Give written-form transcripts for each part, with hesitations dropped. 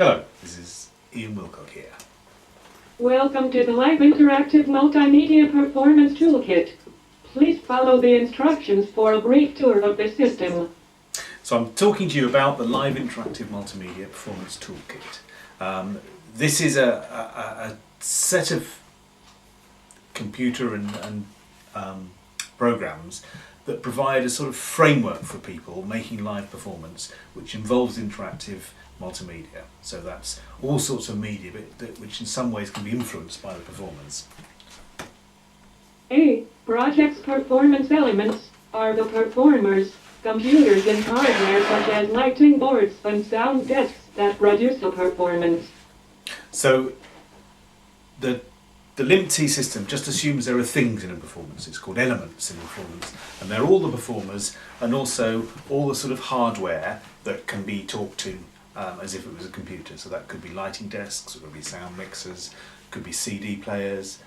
Hello, this is Ian Willcock here. Welcome to the live interactive multimedia performance toolkit. Please follow the instructions for a brief tour of the system. So I'm talking to you about the live interactive multimedia performance toolkit. This is a set of computer and programs that provide a sort of framework for people making live performance which involves interactive multimedia. So that's all sorts of media which in some ways can be influenced by the performance. A project's performance elements are the performers, computers and hardware such as lighting boards and sound desks that produce the performance. So the LIMPT system just assumes there are things in a performance. It's called elements in a performance, and they're all the performers and also all the sort of hardware that can be talked to as if it was a computer. So that could be lighting desks, it could be sound mixers, could be CD players,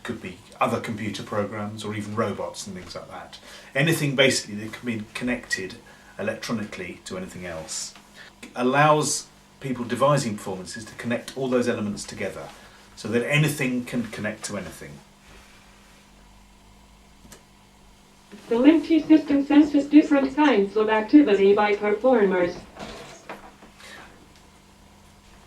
could be other computer programs or even robots and things like that. Anything basically that can be connected electronically to anything else allows people devising performances to connect all those elements together so that anything can connect to anything. The LIMPT system senses different kinds of activity by performers.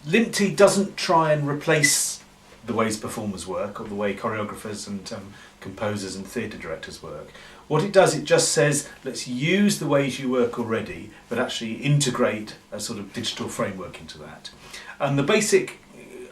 LIMPT doesn't try and replace the ways performers work or the way choreographers and composers and theatre directors work. What it does, it just says, let's use the ways you work already, but actually integrate a sort of digital framework into that. And the basic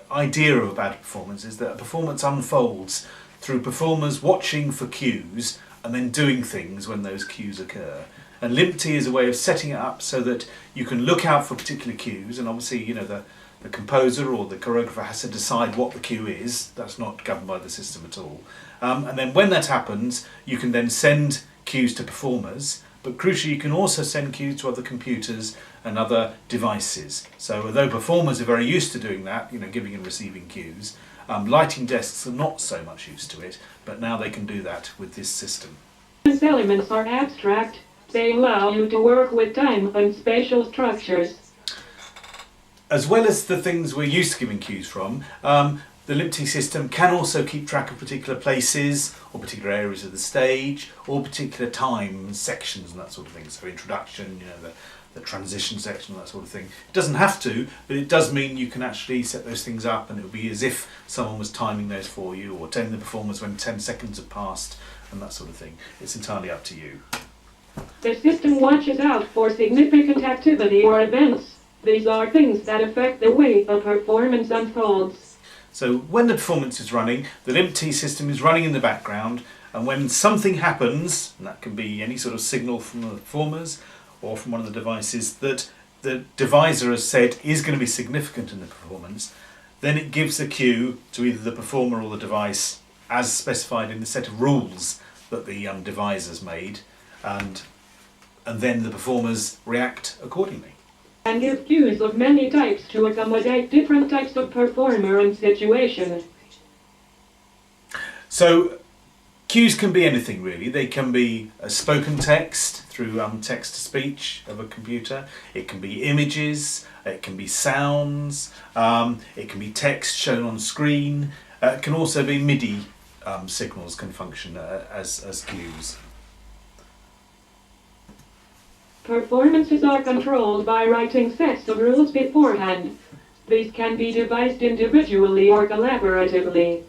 idea about a performance is that a performance unfolds through performers watching for cues and then doing things when those cues occur. And LIMPT is a way of setting it up so that you can look out for particular cues, and obviously, you know, the composer or the choreographer has to decide what the cue is. That's not governed by the system at all. And then when that happens, you can then send cues to performers, but crucially you can also send cues to other computers and other devices. So although performers are very used to doing that, you know, giving and receiving cues, lighting desks are not so much used to it, but now they can do that with this system. These elements are abstract. They allow you to work with time and spatial structures. As well as the things we're used to giving cues from, the LIMPT system can also keep track of particular places or particular areas of the stage or particular time sections and that sort of thing. So introduction, you know, the transition section, that sort of thing. It doesn't have to, but it does mean you can actually set those things up and it will be as if someone was timing those for you or telling the performers when 10 seconds have passed and that sort of thing. It's entirely up to you. The system watches out for significant activity or events. These are things that affect the way a performance unfolds. So when the performance is running, the LIMPT system is running in the background, and when something happens, and that can be any sort of signal from the performers or from one of the devices that the deviser has said is going to be significant in the performance, then it gives a cue to either the performer or the device as specified in the set of rules that the deviser's made, and then the performers react accordingly. And give cues of many types to accommodate different types of performer and situation. So cues can be anything really. They can be a spoken text through text-to-speech of a computer. It can be images, it can be sounds, it can be text shown on screen. It can also be MIDI signals can function as cues. Performances are controlled by writing sets of rules beforehand. These can be devised individually or collaboratively.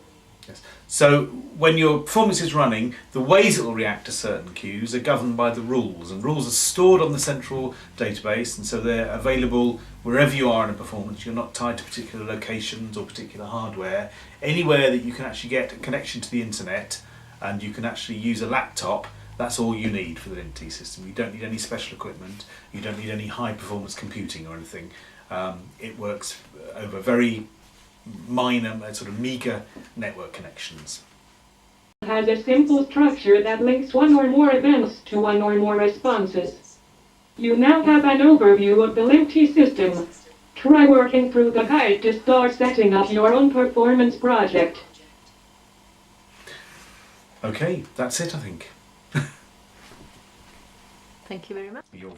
Yes. So when your performance is running, the ways it will react to certain cues are governed by the rules, and rules are stored on the central database, and so they're available wherever you are in a performance. You're not tied to particular locations or particular hardware. Anywhere that you can actually get a connection to the internet and you can actually use a laptop, that's all you need for the LIMPT system. You don't need any special equipment, you don't need any high performance computing or anything. It works over very minor, sort of meager network connections. It has a simple structure that links one or more events to one or more responses. You now have an overview of the LIMPT system. Try working through the guide to start setting up your own performance project. Okay, that's it I think. Thank you very much. You're